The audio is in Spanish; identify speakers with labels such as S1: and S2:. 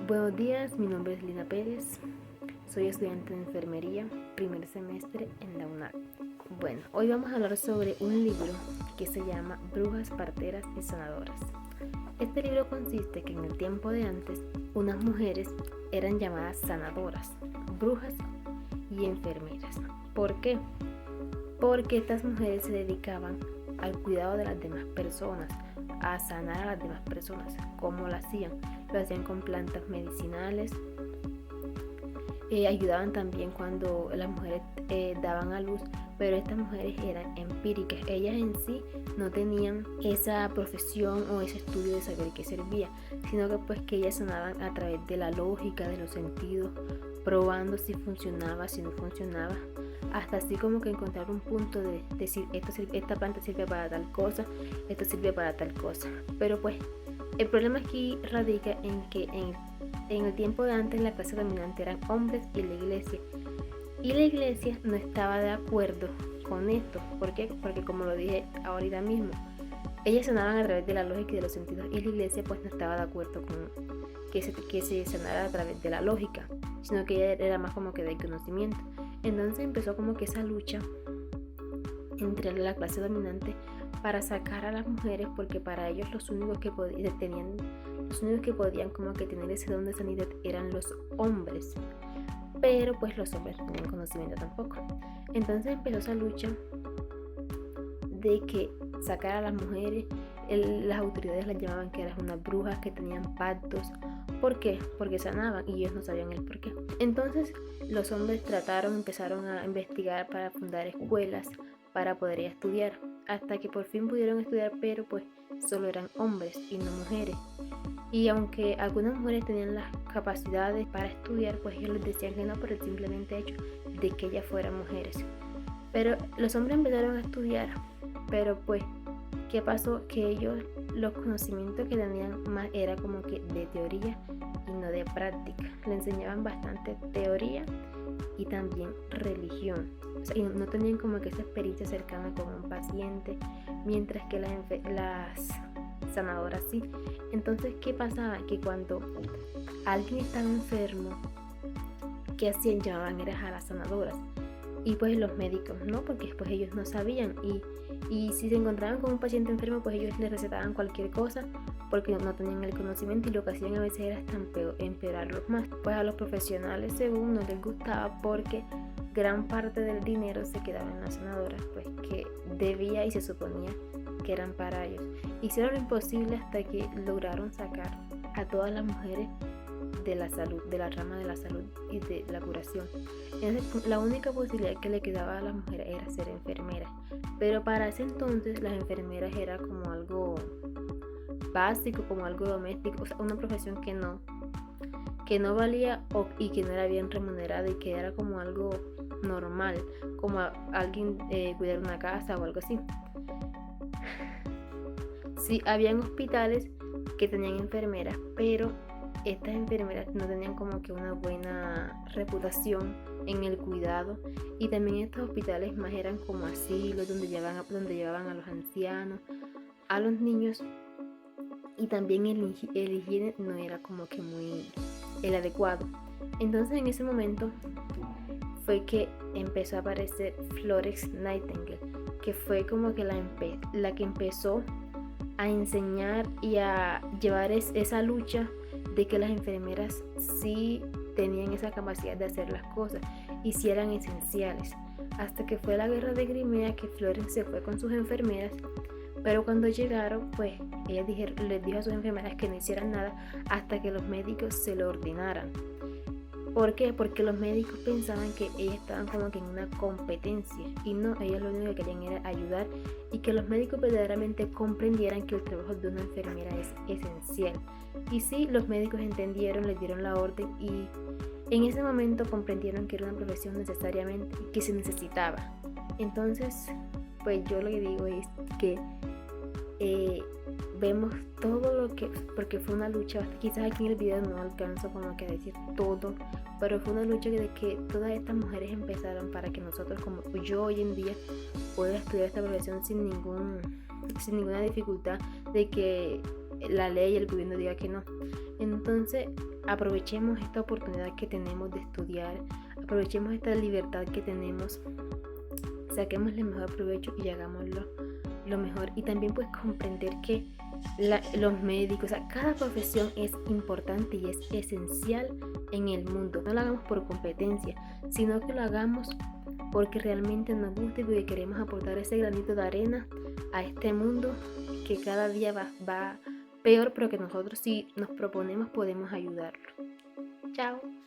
S1: Buenos días, mi nombre es Lina Pérez, soy estudiante de enfermería, primer semestre en la UNAM. Bueno, hoy vamos a hablar sobre un libro que se llama Brujas, Parteras y Sanadoras. Este libro consiste que en el tiempo de antes, unas mujeres eran llamadas sanadoras, brujas y enfermeras. ¿Por qué? Porque estas mujeres se dedicaban al cuidado de las demás personas, a sanar a las demás personas. ¿Cómo lo hacían? Lo hacían con plantas medicinales, ayudaban también cuando las mujeres daban a luz, pero estas mujeres eran empíricas. Ellas en sí no tenían esa profesión o ese estudio de saber qué servía, sino que ellas sanaban a través de la lógica, de los sentidos, probando si funcionaba, si no funcionaba, hasta así como que encontrar un punto de decir esta planta sirve para tal cosa, esto sirve para tal cosa. Pero pues el problema aquí radica en que en el tiempo de antes la clase dominante eran hombres y la iglesia no estaba de acuerdo con esto. ¿Por qué? Porque como lo dije ahorita mismo, ellas sanaban a través de la lógica y de los sentidos, y la iglesia pues no estaba de acuerdo con que se sanara a través de la lógica, sino que ella era más como que del conocimiento. Entonces empezó como que esa lucha entre la clase dominante para sacar a las mujeres, porque para ellos los únicos que podían como que tener ese don de sanidad eran los hombres, pero pues los hombres no tenían conocimiento tampoco. Entonces empezó esa lucha de que sacar a las mujeres. Las autoridades las llamaban que eran unas brujas, que tenían pactos. ¿Por qué? Porque sanaban y ellos no sabían el por qué. Entonces los hombres empezaron a investigar para fundar escuelas para poder estudiar, hasta que por fin pudieron estudiar, pero pues solo eran hombres y no mujeres. Y aunque algunas mujeres tenían las capacidades para estudiar, pues ellos les decían que no por el simplemente hecho de que ellas fueran mujeres. Pero los hombres empezaron a estudiar, pero pues ¿qué pasó? Que ellos, los conocimientos que tenían más era como que de teoría y no de práctica. Le enseñaban bastante teoría y también religión. O sea, y no tenían como que esa experiencia cercana con un paciente, mientras que las sanadoras sí. Entonces, ¿qué pasaba? Que cuando alguien estaba enfermo, ¿qué hacían? Llamaban a las sanadoras. Y pues los médicos no, porque después ellos no sabían, y si se encontraban con un paciente enfermo, pues ellos le recetaban cualquier cosa porque no tenían el conocimiento, y lo que hacían a veces era hasta empeorarlos más. Pues a los profesionales según no les gustaba, porque gran parte del dinero se quedaba en las sanadoras, pues que debía y se suponía que eran para ellos. Hicieron lo imposible hasta que lograron sacar a todas las mujeres de la salud, de la rama de la salud y de la curación. Entonces, la única posibilidad que le quedaba a las mujeres era ser enfermeras, pero para ese entonces las enfermeras era como algo básico, como algo doméstico, o sea, una profesión que no valía y que no era bien remunerada, y que era como algo normal, como alguien cuidar una casa o algo así. Sí, habían hospitales que tenían enfermeras, pero estas enfermeras no tenían como que una buena reputación en el cuidado, y también estos hospitales más eran como asilos donde llevaban a los ancianos, a los niños, y también el higiene no era como que muy el adecuado. Entonces en ese momento fue que empezó a aparecer Florence Nightingale, que fue como que la que empezó a enseñar y a llevar esa lucha de que las enfermeras sí tenían esa capacidad de hacer las cosas y sí eran esenciales. Hasta que fue la guerra de Crimea, que Florence se fue con sus enfermeras, pero cuando llegaron, pues ella les dijo a sus enfermeras que no hicieran nada hasta que los médicos se lo ordenaran. ¿Por qué? Porque los médicos pensaban que ellas estaban como que en una competencia, y no, ellos lo único que querían era ayudar, y que los médicos verdaderamente comprendieran que el trabajo de una enfermera es esencial. Y sí, los médicos entendieron, les dieron la orden, y en ese momento comprendieron que era una profesión necesariamente que se necesitaba. Entonces, pues yo lo que digo es que vemos todo lo que, porque fue una lucha, quizás aquí en el video no alcanzo como que a decir todo, pero fue una lucha de que todas estas mujeres empezaron para que nosotros, como yo hoy en día, pueda estudiar esta profesión sin ninguna dificultad, de que la ley y el gobierno diga que no. Entonces, aprovechemos esta oportunidad que tenemos de estudiar, aprovechemos esta libertad que tenemos, saquémosle el mejor provecho y hagámoslo lo mejor. Y también pues comprender que los médicos, o sea, cada profesión es importante y es esencial en el mundo. No lo hagamos por competencia, sino que lo hagamos porque realmente nos gusta y porque queremos aportar ese granito de arena a este mundo que cada día va peor, pero que nosotros, si nos proponemos, podemos ayudarlo. Chao.